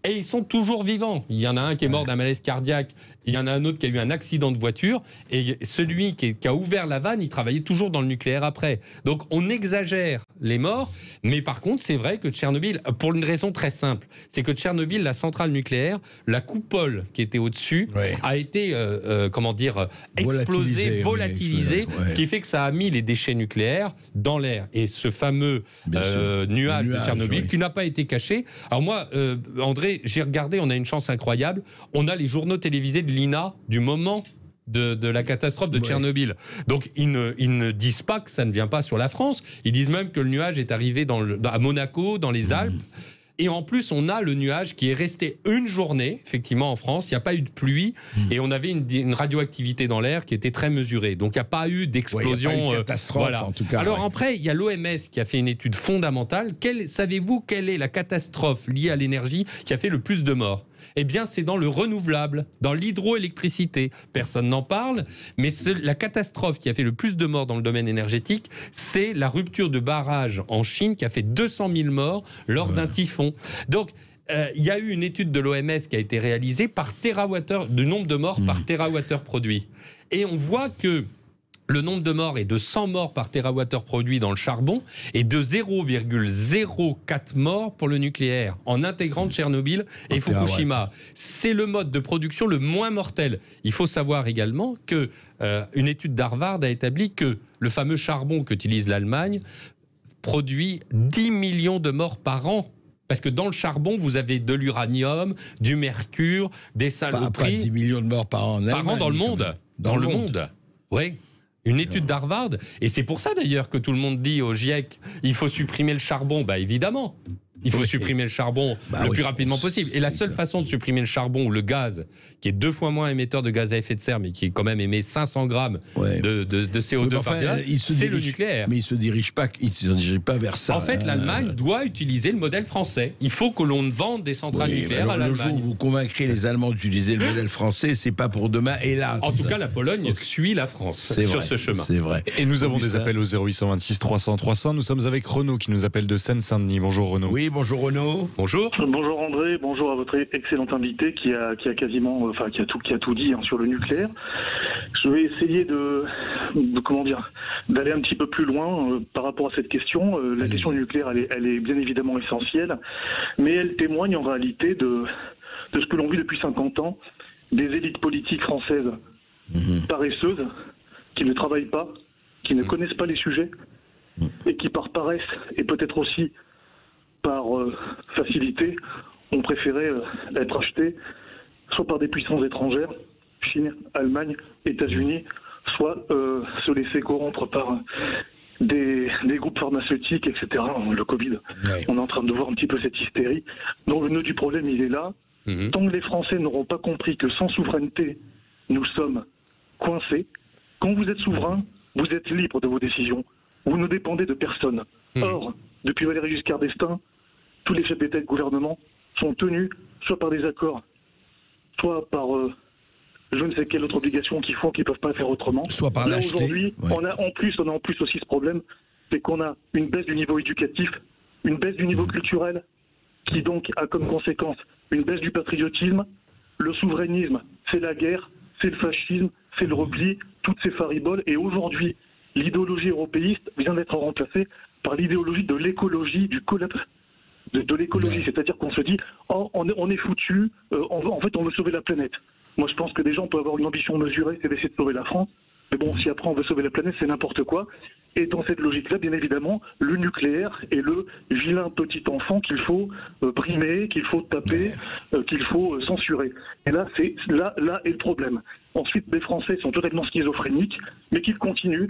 Et ils sont toujours vivants. Il y en a un qui est mort d'un malaise cardiaque, il y en a un autre qui a eu un accident de voiture, et celui qui a ouvert la vanne, il travaillait toujours dans le nucléaire après. Donc on exagère les morts, mais par contre c'est vrai que Tchernobyl, pour une raison très simple, c'est que Tchernobyl, la centrale nucléaire, la coupole qui était au-dessus, a été, explosée, volatilisée, ce qui fait que ça a mis les déchets nucléaires dans l'air. Et ce fameux nuage de Tchernobyl, qui n'a pas été caché. Alors moi, André, j'ai regardé, on a une chance incroyable, on a les journaux télévisés de l'INA du moment de la catastrophe de Tchernobyl. Donc ils ne disent pas que ça ne vient pas sur la France, ils disent même que le nuage est arrivé à Monaco, dans les Alpes. Et en plus, on a le nuage qui est resté une journée, effectivement, en France. Il n'y a pas eu de pluie et on avait une radioactivité dans l'air qui était très mesurée. Donc, il n'y a pas eu d'explosion. Il n'y a pas eu de catastrophe, en tout cas. Alors après, il y a l'OMS qui a fait une étude fondamentale. Savez-vous quelle est la catastrophe liée à l'énergie qui a fait le plus de morts ? Eh bien, c'est dans le renouvelable, dans l'hydroélectricité. Personne n'en parle, mais la catastrophe qui a fait le plus de morts dans le domaine énergétique, c'est la rupture de barrage en Chine qui a fait 200 000 morts lors d'un typhon. Donc, il y a eu une étude de l'OMS qui a été réalisée par térawattheure, du nombre de morts par térawattheure produit. Et on voit que le nombre de morts est de 100 morts par térawattheure produit dans le charbon et de 0,04 morts pour le nucléaire, en intégrant Tchernobyl et Fukushima. C'est le mode de production le moins mortel. Il faut savoir également que une étude d'Harvard a établi que le fameux charbon qu'utilise l'Allemagne produit 10 millions de morts par an. Parce que dans le charbon, vous avez de l'uranium, du mercure, des saloperies. Pas 10 millions de morts par an en Allemagne. Par an dans le monde. Dans le monde. Oui. Une étude d'Harvard, et c'est pour ça d'ailleurs que tout le monde dit au GIEC, il faut supprimer le charbon. Bah évidemment, il faut supprimer le charbon le plus rapidement possible. Et la seule façon de supprimer le charbon ou le gaz, qui est 2 fois moins émetteur de gaz à effet de serre, mais qui quand même émet 500 grammes de CO2 par kilo, c'est le nucléaire. Mais il ne se dirige pas vers ça. En fait, l'Allemagne doit utiliser le modèle français. Il faut que l'on vende des centrales nucléaires à l'Allemagne. Le jour où vous convaincrez les Allemands d'utiliser le modèle français, c'est pas pour demain, hélas. En tout cas, la Pologne suit la France sur ce chemin. C'est vrai. Et nous avons des appels au 0826 300 300. Nous sommes avec Renaud qui nous appelle de Seine-Saint-Denis. Bonjour Renaud. Oui, bonjour Renaud. Bonjour. Bonjour André, bonjour à votre excellent invité qui a quasiment, qui a tout dit sur le nucléaire. Je vais essayer d'aller un petit peu plus loin par rapport à cette question. La question nucléaire, elle est bien évidemment essentielle, mais elle témoigne en réalité de ce que l'on vit depuis 50 ans, des élites politiques françaises paresseuses, qui ne travaillent pas, qui ne connaissent pas les sujets, et qui par paresse, et peut-être aussi par facilité, ont préféré être achetés soit par des puissances étrangères, Chine, Allemagne, États-Unis, soit se laisser corrompre par des groupes pharmaceutiques, etc. Le Covid, on est en train de voir un petit peu cette hystérie. Donc le nœud du problème, il est là. Tant que les Français n'auront pas compris que sans souveraineté, nous sommes coincés. Quand vous êtes souverain, vous êtes libre de vos décisions. Vous ne dépendez de personne. Or, depuis Valéry Giscard d'Estaing, tous les chefs d'État et de gouvernement sont tenus, soit par des accords, soit par je ne sais quelle autre obligation qu'ils font, qu'ils ne peuvent pas faire autrement. Soit par l'acheter. Aujourd'hui, on a en plus aussi ce problème, c'est qu'on a une baisse du niveau éducatif, une baisse du niveau culturel, qui donc a comme conséquence une baisse du patriotisme. Le souverainisme, c'est la guerre, c'est le fascisme, c'est le repli, toutes ces fariboles. Et aujourd'hui, l'idéologie européiste vient d'être remplacée par l'idéologie de l'écologie, de l'écologie. C'est-à-dire qu'on se dit, oh, on est foutu, en fait on veut sauver la planète. Moi je pense que des gens peuvent avoir une ambition mesurée, c'est d'essayer de sauver la France. Mais bon, si après on veut sauver la planète, c'est n'importe quoi. Et dans cette logique-là, bien évidemment, le nucléaire est le vilain petit enfant qu'il faut brimer, qu'il faut taper, qu'il faut censurer. Et là, là est le problème. Ensuite, les Français sont totalement schizophréniques, mais qu'ils continuent.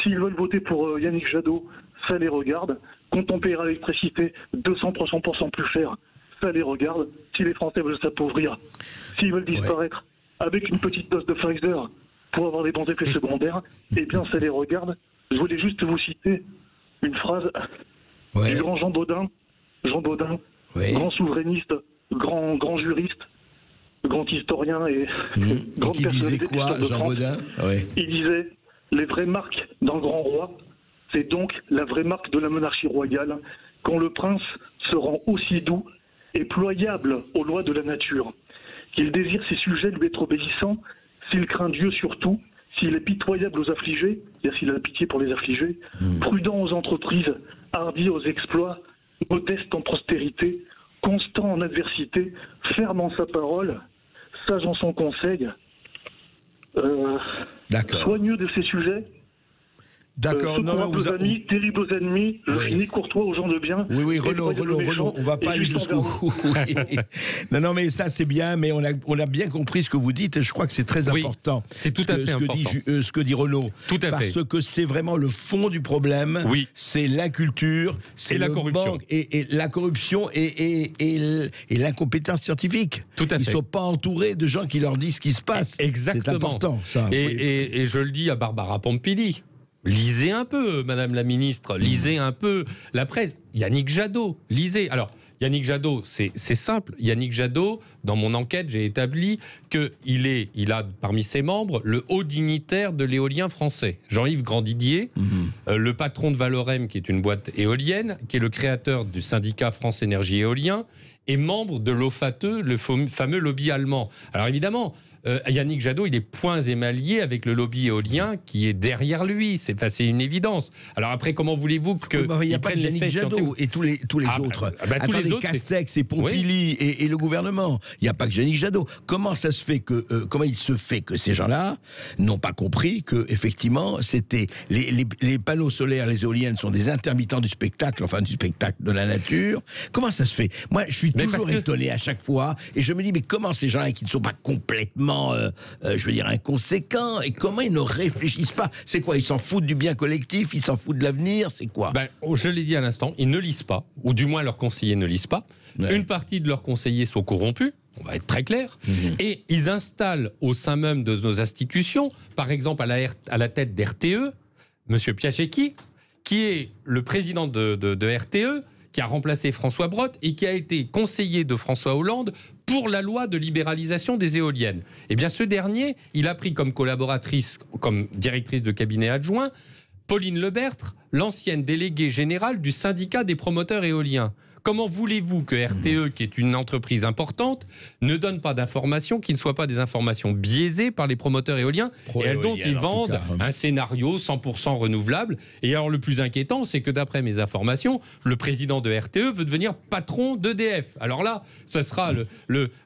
S'ils veulent voter pour Yannick Jadot, ça les regarde. Quand on paiera l'électricité 200-300% plus cher, ça les regarde. Si les Français veulent s'appauvrir, s'ils veulent disparaître avec une petite dose de Pfizer pour avoir des bons effets secondaires, eh bien ça les regarde. Je voulais juste vous citer une phrase du grand Jean Baudin, grand souverainiste, grand juriste, grand historien et grande qui disait personnalité quoi, de Jean France. Baudin? Il disait « Les vraies marques d'un grand roi, c'est donc la vraie marque de la monarchie royale, quand le prince se rend aussi doux et ployable aux lois de la nature, qu'il désire ses sujets lui être obéissants, s'il craint Dieu surtout, s'il est pitoyable aux affligés, c'est-à-dire s'il a pitié pour les affligés, prudent aux entreprises, hardi aux exploits, modeste en prospérité, constant en adversité, ferme en sa parole, sage en son conseil, soigneux de ses sujets, aux amis, terrible aux ennemis, je finis courtois aux gens de bien. Oui, Renaud, on va pas aller jusqu'au bout. Non, mais ça c'est bien, mais on a bien compris ce que vous dites et je crois que c'est très important. C'est tout à fait important. Ce que dit Renaud. Tout à parce que c'est vraiment le fond du problème. Oui. C'est l'inculture, c'est la corruption. Et la corruption et l'incompétence scientifique. Tout à fait. Ils ne sont pas entourés de gens qui leur disent ce qui se passe. Exactement. C'est important, ça. Et je le dis à Barbara Pompili. Lisez un peu, Madame la Ministre, lisez un peu la presse. Yannick Jadot, lisez. Alors, Yannick Jadot, c'est simple. Yannick Jadot, dans mon enquête, j'ai établi qu'il a parmi ses membres le haut dignitaire de l'éolien français, Jean-Yves Grandidier, le patron de Valorem, qui est une boîte éolienne, qui est le créateur du syndicat France Énergie Éolien, et membre de l'OFATE, le fameux lobby allemand. Alors évidemment, Yannick Jadot, il est poings émaillés avec le lobby éolien qui est derrière lui. C'est une évidence. Alors après, comment voulez-vous que il n'y a pas de Yannick Jadot et tous les autres. Tous les autres, Castex et Pompili et le gouvernement. Il n'y a pas que Yannick Jadot. Comment il se fait que ces gens-là n'ont pas compris que effectivement c'était les panneaux solaires, les éoliennes sont des intermittents du spectacle, enfin du spectacle de la nature. Comment ça se fait? Moi, je suis toujours étonné à chaque fois et je me dis mais comment ces gens-là qui ne sont pas complètement je veux dire inconséquents, et comment ils ne réfléchissent pas? C'est quoi? Ils s'en foutent du bien collectif? Ils s'en foutent de l'avenir? C'est quoi? Je l'ai dit à l'instant, ils ne lisent pas, ou du moins leurs conseillers ne lisent pas. Une partie de leurs conseillers sont corrompus, on va être très clair, et ils installent au sein même de nos institutions, par exemple à la tête d'RTE, M. Piachecki, qui est le président de RTE, qui a remplacé François Brottes et qui a été conseiller de François Hollande pour la loi de libéralisation des éoliennes. Eh bien, ce dernier, il a pris comme collaboratrice, comme directrice de cabinet adjoint, Pauline Lebertre, l'ancienne déléguée générale du syndicat des promoteurs éoliens. Comment voulez-vous que RTE, qui est une entreprise importante, ne donne pas d'informations qui ne soient pas des informations biaisées par les promoteurs éoliens et dont ils vendent un scénario 100% renouvelable? Et alors le plus inquiétant, c'est que d'après mes informations, le président de RTE veut devenir patron d'EDF. Alors là, ça sera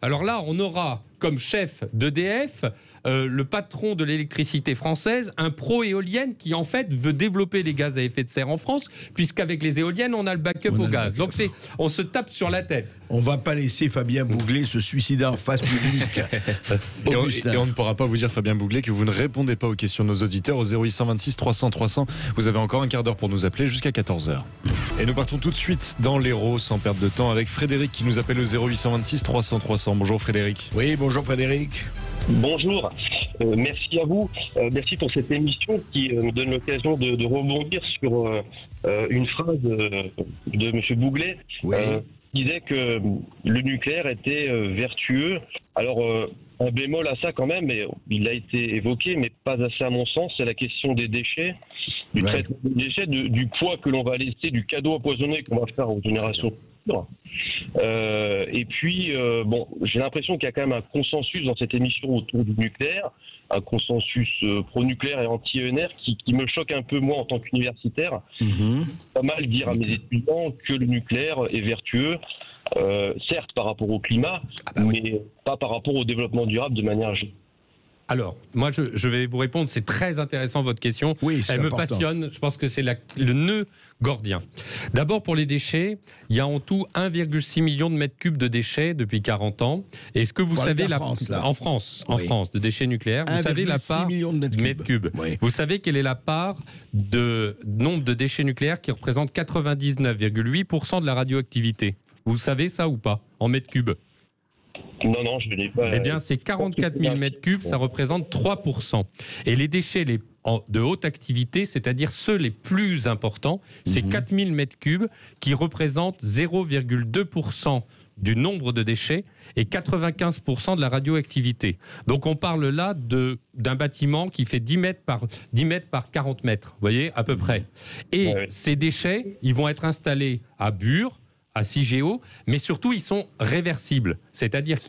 alors là, on aura comme chef d'EDF le patron de l'électricité française, un pro-éolienne qui en fait veut développer les gaz à effet de serre en France, puisqu'avec les éoliennes, on a le backup au gaz. Donc on se tape sur la tête. On ne va pas laisser Fabien Bouglet se suicider en face publique. et on ne pourra pas vous dire, Fabien Bouglet, que vous ne répondez pas aux questions de nos auditeurs au 0826 300 300. Vous avez encore un quart d'heure pour nous appeler jusqu'à 14h. Et nous partons tout de suite dans l'Hérault sans perdre de temps avec Frédéric qui nous appelle au 0826 300 300. Bonjour Frédéric. Oui, bonjour Frédéric. Bonjour, merci à vous, merci pour cette émission qui me donne l'occasion de rebondir sur une phrase de M. Bouglet qui disait que le nucléaire était vertueux. Alors, un bémol à ça quand même, mais il a été évoqué, mais pas assez à mon sens, c'est la question des déchets, du traitement des déchets, du poids que l'on va laisser, du cadeau empoisonné qu'on va faire aux générations sûr. Et puis, bon, j'ai l'impression qu'il y a quand même un consensus dans cette émission autour du nucléaire, un consensus pro-nucléaire et anti-ENR qui me choque un peu, moi, en tant qu'universitaire. Pas mal dire à mes étudiants que le nucléaire est vertueux, certes par rapport au climat, mais pas par rapport au développement durable de manière générale. Alors, moi, je vais vous répondre. C'est très intéressant, votre question. Oui, Elle me important. passionne. Je pense que c'est le nœud gordien. D'abord, pour les déchets, il y a en tout 1,6 million de mètres cubes de déchets depuis 40 ans. Et est-ce que vous savez en France, de déchets nucléaires, vous savez la part de mètres cubes. Oui. Vous savez quelle est la part de nombre de déchets nucléaires qui représente 99,8% de la radioactivité? Vous savez ça ou pas, en mètres cubes? Non, je ne l'ai pas. Eh bien, c'est 44 000 mètres cubes, ça représente 3%. Et les déchets de haute activité, c'est-à-dire ceux les plus importants, c'est 4 000 mètres cubes qui représentent 0,2% du nombre de déchets et 95% de la radioactivité. Donc on parle là d'un bâtiment qui fait 10 mètres par 40 mètres, vous voyez, à peu près. Et ces déchets, ils vont être installés à Bure, à Cigéo, mais surtout ils sont réversibles, c'est-à-dire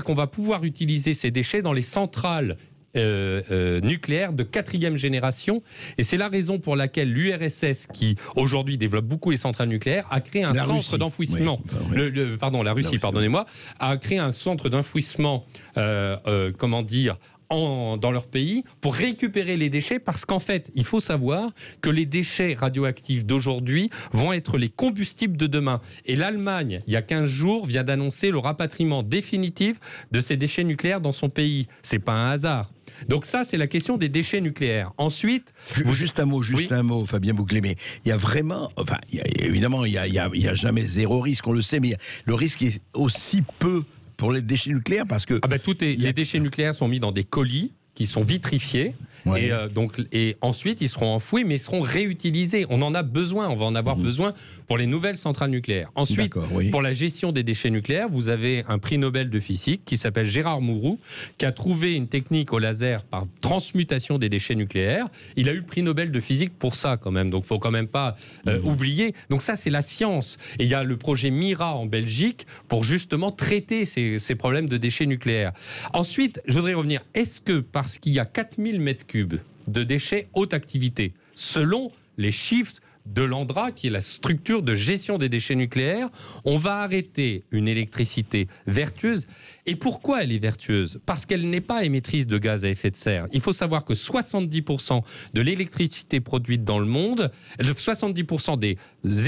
qu'on va pouvoir utiliser ces déchets dans les centrales nucléaires de 4e génération, et c'est la raison pour laquelle l'URSS, qui aujourd'hui développe beaucoup les centrales nucléaires, a créé un centre d'enfouissement. La Russie, pardonnez-moi, a créé un centre d'enfouissement, dans leur pays pour récupérer les déchets, parce qu'en fait, il faut savoir que les déchets radioactifs d'aujourd'hui vont être les combustibles de demain. Et l'Allemagne, il y a 15 jours, vient d'annoncer le rapatriement définitif de ces déchets nucléaires dans son pays. C'est pas un hasard. Donc ça, c'est la question des déchets nucléaires. Ensuite... Juste un mot, Fabien Bouclé, mais il y a vraiment... Enfin, évidemment, il y a jamais zéro risque, on le sait, mais le risque est aussi peu pour les déchets nucléaires, parce que... Les déchets nucléaires sont mis dans des colis qui sont vitrifiés, et ensuite ils seront enfouis, mais ils seront réutilisés. On en a besoin, on va en avoir besoin pour les nouvelles centrales nucléaires. Ensuite, pour la gestion des déchets nucléaires, vous avez un prix Nobel de physique qui s'appelle Gérard Mourou, qui a trouvé une technique au laser par transmutation des déchets nucléaires. Il a eu le prix Nobel de physique pour ça, quand même, donc il ne faut quand même pas oublier. Donc ça, c'est la science. Et il y a le projet MIRA en Belgique pour justement traiter ces problèmes de déchets nucléaires. Ensuite, je voudrais revenir, est-ce que parce qu'il y a 4000 mètres cubes de déchets haute activité, selon les chiffres de l'ANDRA, qui est la structure de gestion des déchets nucléaires, on va arrêter une électricité vertueuse? Et pourquoi elle est vertueuse? Parce qu'elle n'est pas émettrice de gaz à effet de serre. Il faut savoir que 70% de l'électricité produite dans le monde, 70% des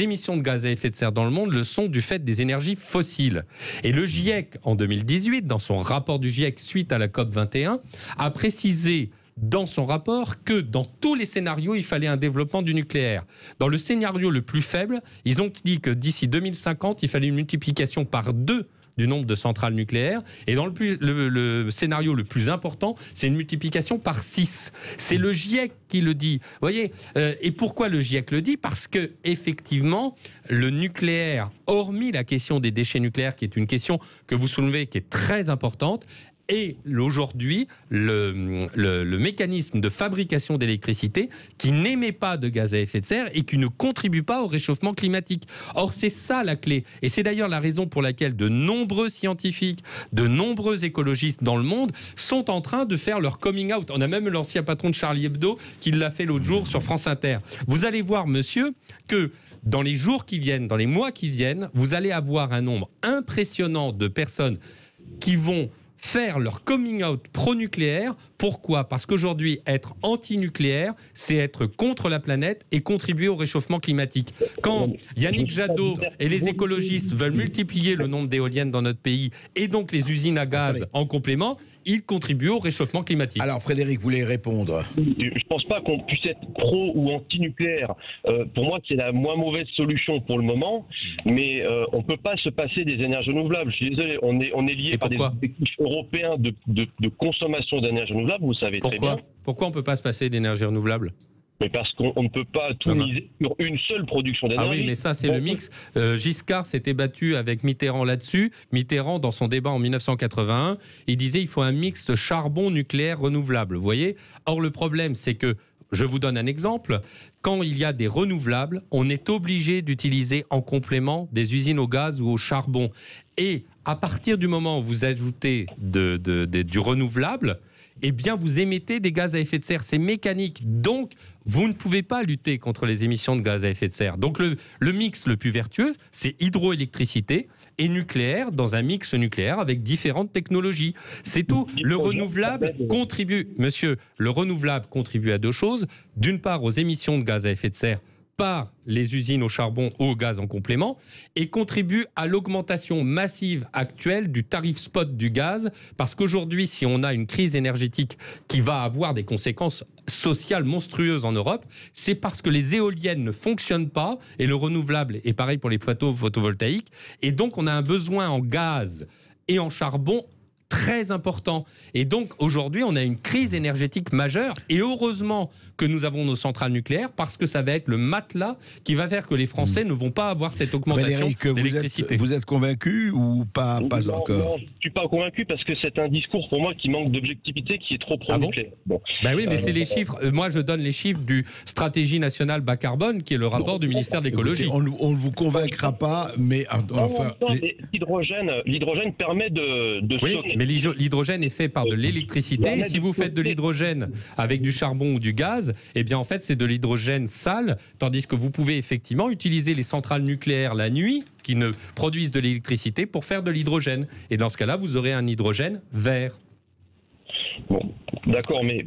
émissions de gaz à effet de serre dans le monde le sont du fait des énergies fossiles. Et le GIEC, en 2018, dans son rapport du GIEC suite à la COP21, a précisé dans son rapport que dans tous les scénarios, il fallait un développement du nucléaire. Dans le scénario le plus faible, ils ont dit que d'ici 2050, il fallait une multiplication par 2 du nombre de centrales nucléaires. Et dans le scénario le plus important, c'est une multiplication par 6. C'est le GIEC qui le dit. Vous voyez, et pourquoi le GIEC le dit? Parce que effectivement, le nucléaire, hormis la question des déchets nucléaires, qui est une question que vous soulevez, qui est très importante, et aujourd'hui le mécanisme de fabrication d'électricité qui n'émet pas de gaz à effet de serre et qui ne contribue pas au réchauffement climatique. Or, c'est ça la clé. Et c'est d'ailleurs la raison pour laquelle de nombreux scientifiques, de nombreux écologistes dans le monde sont en train de faire leur coming out. On a même l'ancien patron de Charlie Hebdo qui l'a fait l'autre jour sur France Inter. Vous allez voir, monsieur, que dans les jours qui viennent, dans les mois qui viennent, vous allez avoir un nombre impressionnant de personnes qui vont faire leur coming out pro-nucléaire. Pourquoi? Parce qu'aujourd'hui, être anti-nucléaire, c'est être contre la planète et contribuer au réchauffement climatique. Quand Yannick Jadot et les écologistes veulent multiplier le nombre d'éoliennes dans notre pays et donc les usines à gaz en complément, ils contribuent au réchauffement climatique. Alors Frédéric, vous voulez répondre? Je ne pense pas qu'on puisse être pro ou anti-nucléaire. Pour moi, c'est la moins mauvaise solution pour le moment, mais on ne peut pas se passer des énergies renouvelables. Je suis désolé, on est lié par des objectifs européens de consommation d'énergie renouvelable, vous savez très bien. Pourquoi on ne peut pas se passer d'énergie renouvelable? Mais parce qu'on ne peut pas tout miser sur une seule production d'énergie. Ah oui, mais ça, c'est le mix. Giscard s'était battu avec Mitterrand là-dessus. Mitterrand, dans son débat en 1981, il disait qu'il faut un mix de charbon nucléaire renouvelable. Vous voyez? Or, le problème, c'est que Je vous donne un exemple. Quand il y a des renouvelables, on est obligé d'utiliser en complément des usines au gaz ou au charbon. Et à partir du moment où vous ajoutez du renouvelable, eh bien, vous émettez des gaz à effet de serre. C'est mécanique. Donc, vous ne pouvez pas lutter contre les émissions de gaz à effet de serre. Donc, le mix le plus vertueux, c'est hydroélectricité et nucléaire dans un mix nucléaire avec différentes technologies. C'est tout. Le renouvelable contribue, monsieur, le renouvelable contribue à deux choses. D'une part, aux émissions de gaz à effet de serre par les usines au charbon ou au gaz en complément, et contribue à l'augmentation massive actuelle du tarif spot du gaz, parce qu'aujourd'hui, si on a une crise énergétique qui va avoir des conséquences sociales monstrueuses en Europe, c'est parce que les éoliennes ne fonctionnent pas, et le renouvelable est pareil pour les plateaux photovoltaïques, et donc on a un besoin en gaz et en charbon très important. Et donc, aujourd'hui, on a une crise énergétique majeure. Et heureusement que nous avons nos centrales nucléaires, parce que ça va être le matelas qui va faire que les Français ne vont pas avoir cette augmentation d'électricité. Vous êtes convaincu ou pas encore? Non, je ne suis pas convaincu parce que c'est un discours pour moi qui manque d'objectivité, qui est trop pro-nucléaire. Ben oui, mais c'est les chiffres. Moi, je donne les chiffres du Stratégie nationale bas carbone, qui est le rapport du ministère de l'écologie. On ne vous convaincra pas, mais enfin... L'hydrogène permet de stocker. Mais l'hydrogène est fait par de l'électricité. Et si vous faites de l'hydrogène avec du charbon ou du gaz, eh bien en fait c'est de l'hydrogène sale, tandis que vous pouvez effectivement utiliser les centrales nucléaires la nuit qui ne produisent de l'électricité pour faire de l'hydrogène. Et dans ce cas-là, vous aurez un hydrogène vert. Bon, d'accord, mais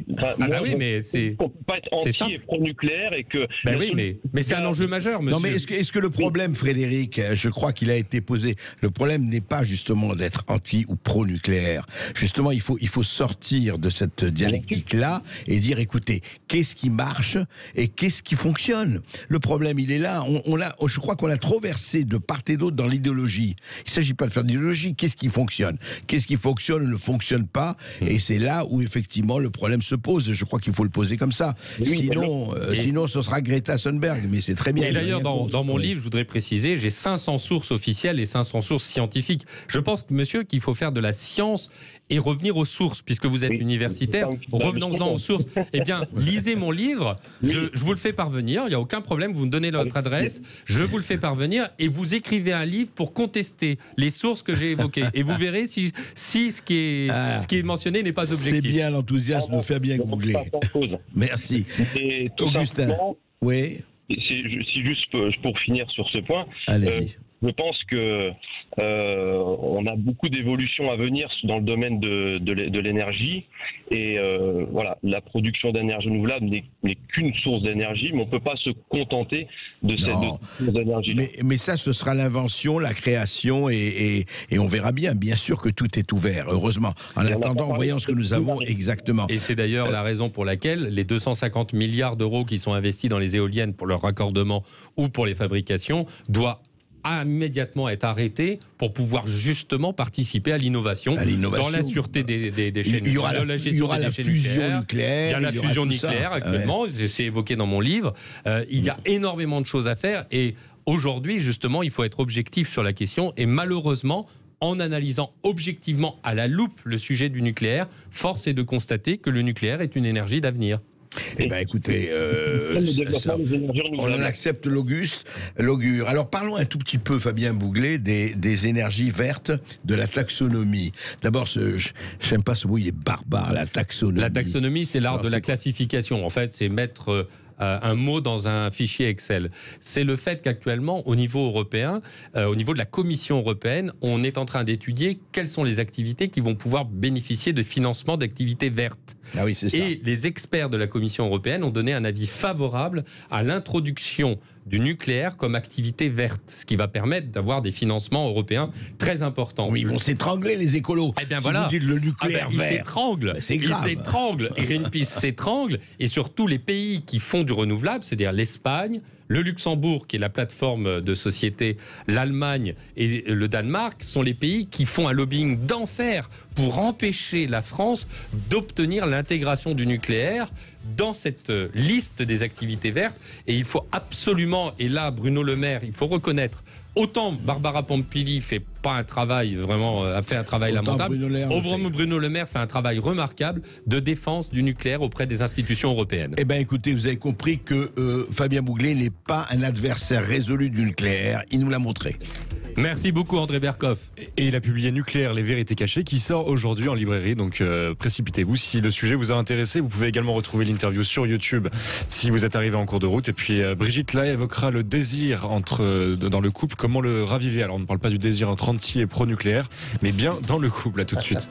oui, mais c'est on peut pas être anti et pro-nucléaire et que. Oui, mais c'est un enjeu majeur, monsieur. Non, mais est-ce que le problème, Frédéric, je crois qu'il a été posé. Le problème n'est pas justement d'être anti ou pro-nucléaire. Justement, il faut sortir de cette dialectique-là et dire, écoutez, qu'est-ce qui marche et qu'est-ce qui fonctionne? Le problème, il est là. Je crois qu'on a trop versé de part et d'autre dans l'idéologie. Il ne s'agit pas de faire de l'idéologie. Qu'est-ce qui fonctionne? Qu'est-ce qui fonctionne ou ne fonctionne pas? Et c'est là où effectivement le problème se pose. Je crois qu'il faut le poser comme ça. Oui, sinon, ce sera Greta Thunberg. Mais c'est très bien. Et d'ailleurs, dans mon livre, je voudrais préciser, j'ai 500 sources officielles et 500 sources scientifiques. Je pense, monsieur, qu'il faut faire de la science et revenir aux sources, puisque vous êtes universitaire. Revenons-en aux sources. Eh bien, lisez mon livre. Je vous le fais parvenir. Il n'y a aucun problème. Vous me donnez votre adresse. Je vous le fais parvenir et vous écrivez un livre pour contester les sources que j'ai évoquées. Et vous verrez si ce qui est mentionné n'est pas objectif. C'est bien, l'enthousiasme nous fait bien googler. Merci. Et Augustin. Oui. Si juste pour finir sur ce point. Allez-y. Je pense que on a beaucoup d'évolutions à venir dans le domaine de l'énergie et voilà, la production d'énergie renouvelable n'est qu'une source d'énergie, mais on ne peut pas se contenter de cette source d'énergie. Mais ça, ce sera l'invention, la création et on verra bien. Bien sûr que tout est ouvert, heureusement. En attendant, voyons ce que nous avons exactement. Et c'est d'ailleurs la raison pour laquelle les 250 milliards d'euros qui sont investis dans les éoliennes pour leur raccordement ou pour les fabrications doivent immédiatement être arrêté pour pouvoir justement participer à l'innovation dans la sûreté des déchets nucléaires. Il y aura la fusion nucléaire. Il y a la fusion nucléaire actuellement, c'est évoqué dans mon livre. Il y a énormément de choses à faire et aujourd'hui, justement, il faut être objectif sur la question et malheureusement, en analysant objectivement à la loupe le sujet du nucléaire, force est de constater que le nucléaire est une énergie d'avenir. Eh bien, écoutez, on en accepte l'augure. Alors, parlons un tout petit peu, Fabien Bouglet, des énergies vertes, de la taxonomie. D'abord, j'aime pas ce mot, il est barbare, la taxonomie. La taxonomie, c'est l'art de la classification. En fait, c'est mettre un mot dans un fichier Excel. C'est le fait qu'actuellement, au niveau européen, au niveau de la Commission européenne, on est en train d'étudier quelles sont les activités qui vont pouvoir bénéficier de financement d'activités vertes. Ah oui, c'est ça. Et les experts de la Commission européenne ont donné un avis favorable à l'introduction du nucléaire comme activité verte, ce qui va permettre d'avoir des financements européens très importants. Oui, ils vont s'étrangler les écolos. Eh bien si voilà. Vous dites le nucléaire vert. Ils s'étranglent. Ben, c'est grave. Ils s'étranglent. Greenpeace s'étrangle. Et surtout les pays qui font du renouvelable, c'est-à-dire l'Espagne, le Luxembourg, qui est la plateforme de société, l'Allemagne et le Danemark, sont les pays qui font un lobbying d'enfer pour empêcher la France d'obtenir l'intégration du nucléaire dans cette liste des activités vertes. Et il faut absolument, et là Bruno Le Maire, il faut reconnaître, autant Barbara Pompili fait pas un travail vraiment, a fait un travail lamentable, Bruno Le Maire fait un travail remarquable de défense du nucléaire auprès des institutions européennes. Eh bien écoutez, vous avez compris que Fabien Bouglet n'est pas un adversaire résolu du nucléaire, il nous l'a montré. Merci beaucoup André Berkoff. Et il a publié Nucléaire, les vérités cachées, qui sort aujourd'hui en librairie, donc précipitez-vous. Si le sujet vous a intéressé, vous pouvez également retrouver l'interview sur YouTube si vous êtes arrivé en cours de route. Et puis Brigitte là évoquera le désir dans le couple, comment le raviver. Alors on ne parle pas du désir entre anti et pro-nucléaire, mais bien dans le couple. À tout de suite.